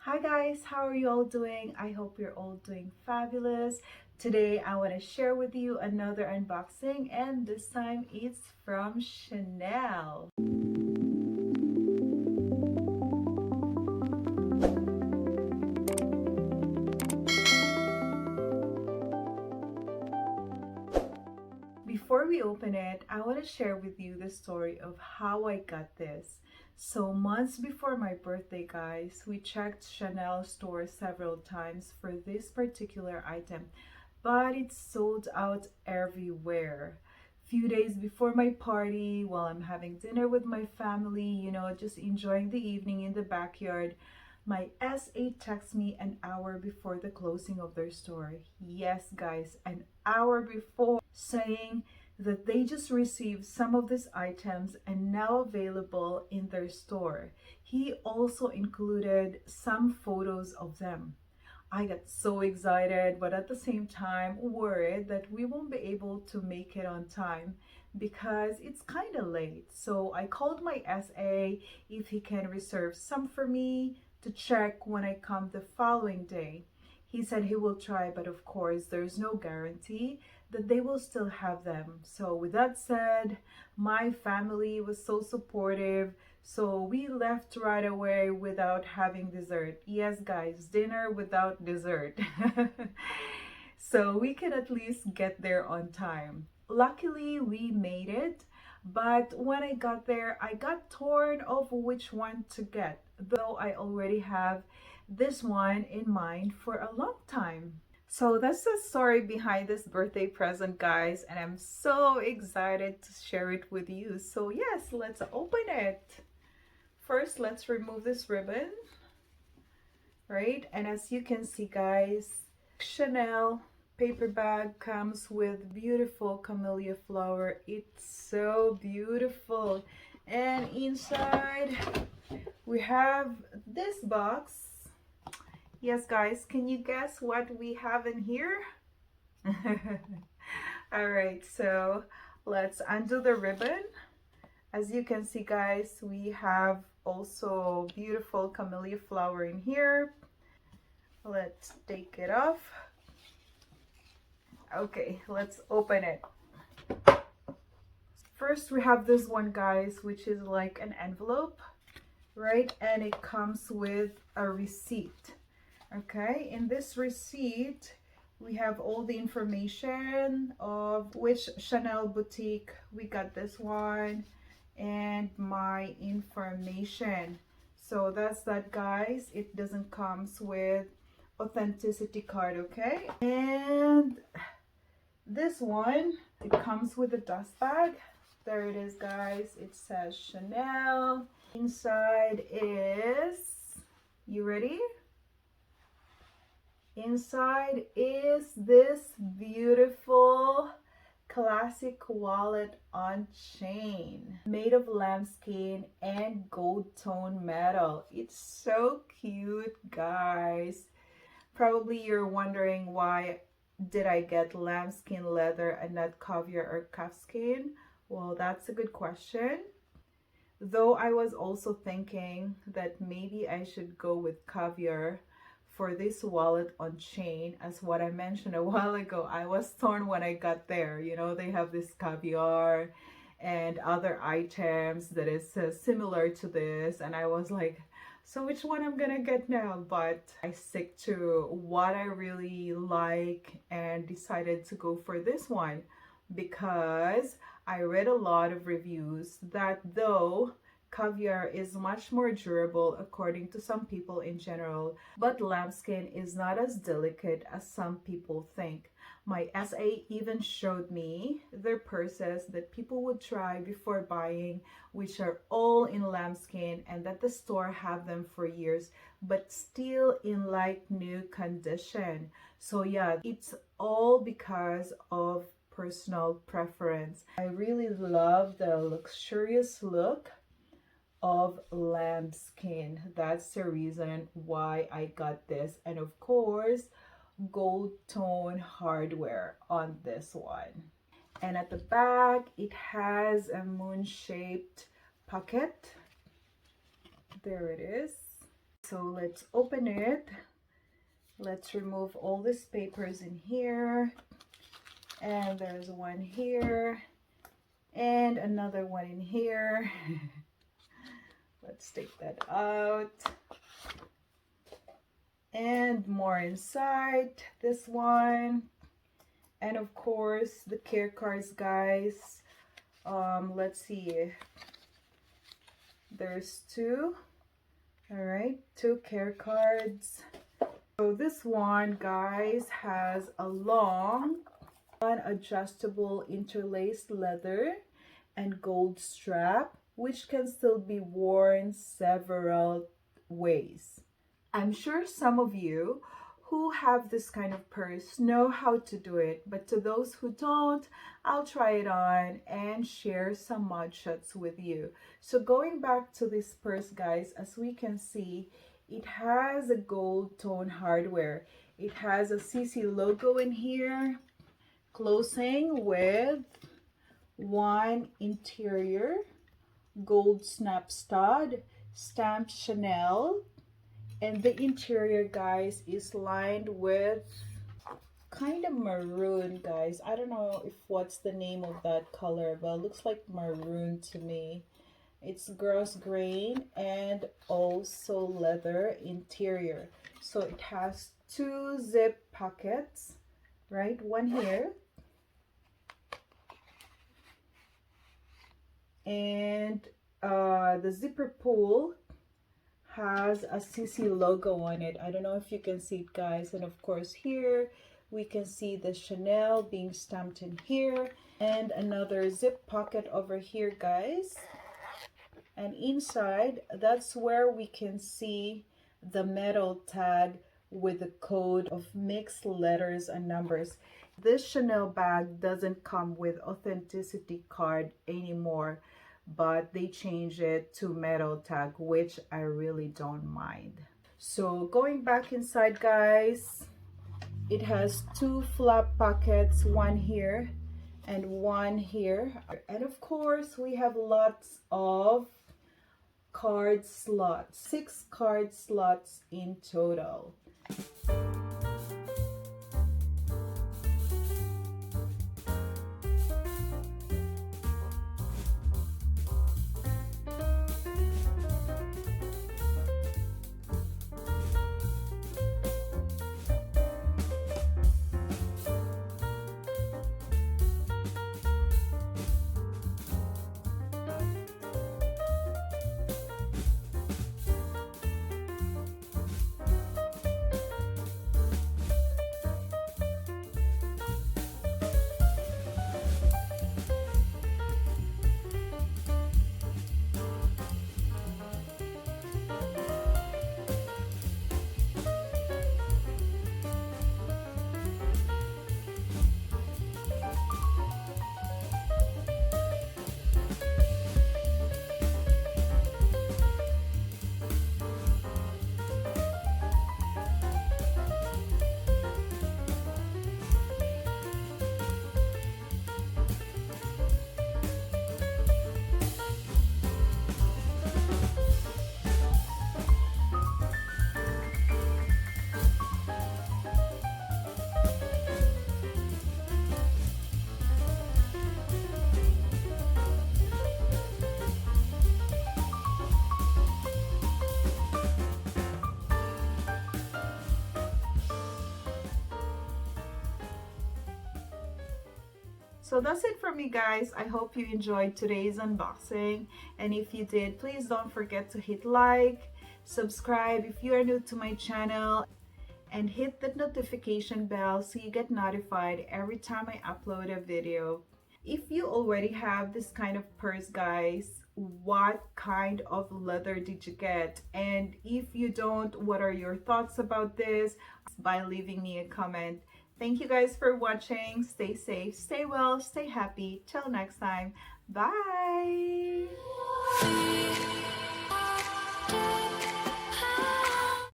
Hi guys, how are you all doing? I hope you're all doing fabulous. Today I want to share with you another unboxing, and this time it's from Chanel. Before we open it, I want to share with you the story of how I got this. So months before my birthday, guys, we checked Chanel store several times for this particular item, but it's sold out everywhere. Few days before my party, while I'm having dinner with my family, just enjoying the evening in the backyard, my SA texts me an hour before the closing of their store. Yes, guys, an hour before, saying that they just received some of these items and now available in their store. He also included some photos of them. I got so excited, but at the same time worried that we won't be able to make it on time because it's kind of late. So I called my SA if he can reserve some for me to check when I come the following day. He said he will try, but of course there's no guarantee that they will still have them. So with that said, my family was so supportive, so we left right away without having dessert. Yes, guys, dinner without dessert. So we can at least get there on time. Luckily, we made it, but when I got there, I got torn of which one to get, though I already have this one in mind for a long time. So that's the story behind this birthday present, guys, and I'm so excited to share it with you. So yes, let's open it. First, let's remove this ribbon, right? And as you can see, guys, Chanel paper bag comes with beautiful camellia flower. It's so beautiful. And inside we have this box. Yes, guys, can you guess what we have in here? All right, so let's undo the ribbon. As you can see, guys, we have also beautiful camellia flower in here. Let's take it off. Okay, let's open it. First, we have this one, guys, which is like an envelope, right? And it comes with a receipt. Okay, in this receipt, we have all the information of which Chanel boutique we got this one and my information. So that's that, guys. It doesn't comes with authenticity card, okay? And this one, it comes with a dust bag. There it is, guys. It says Chanel. Inside is, you ready? Inside is this beautiful classic wallet on chain made of lambskin and gold tone metal. It's so cute, guys. Probably you're wondering, why did I get lambskin leather and not caviar or calfskin? Well, that's a good question. Though I was also thinking that maybe I should go with caviar for this wallet on chain. As what I mentioned a while ago, I was torn when I got there. You know, they have this caviar and other items that is similar to this, and I was like, so which one I'm gonna get now? But I stick to what I really like and decided to go for this one because I read a lot of reviews that though caviar is much more durable according to some people in general, but lambskin is not as delicate as some people think. My SA even showed me their purses that people would try before buying, which are all in lambskin, and that the store have them for years but still in like new condition. So yeah, it's all because of personal preference. I really love the luxurious look of lambskin. That's the reason why I got this. And of course, gold tone hardware on this one. And at the back, it has a moon-shaped pocket. There it is. So let's open it. Let's remove all these papers in here. And there's one here. And another one in here. Let's take that out. And more inside this one. And of course the care cards, guys. Let's see. There's two. All right, two care cards. So this one, guys, has a long adjustable interlaced leather and gold strap, which can still be worn several ways. I'm sure some of you who have this kind of purse know how to do it, but to those who don't, I'll try it on and share some mod shots with you. So going back to this purse, guys, as we can see, it has a gold tone hardware. It has a CC logo in here, closing with one interior gold snap stud, stamped Chanel. And the interior, guys, is lined with kind of maroon, guys. I don't know if what's the name of that color, but it looks like maroon to me. It's gross grain and also leather interior. So it has two zip pockets, right? One here. And the zipper pull has a CC logo on it. I don't know if you can see it, guys. And of course here we can see the Chanel being stamped in here, and another zip pocket over here, guys. And inside, that's where we can see the metal tag with the code of mixed letters and numbers. This Chanel bag doesn't come with authenticity card anymore, but they changed it to metal tag, which I really don't mind. So going back inside, guys, it has two flap pockets, one here and one here. And of course we have lots of card slots, 6 card slots in total. So that's it for me, guys. I hope you enjoyed today's unboxing, and if you did, please don't forget to hit like, subscribe if you are new to my channel, and hit the notification bell so you get notified every time I upload a video. If you already have this kind of purse, guys, what kind of leather did you get? And if you don't, what are your thoughts about this? By leaving me a comment. Thank you guys for watching. Stay safe, stay well, stay happy. Till next time. Bye.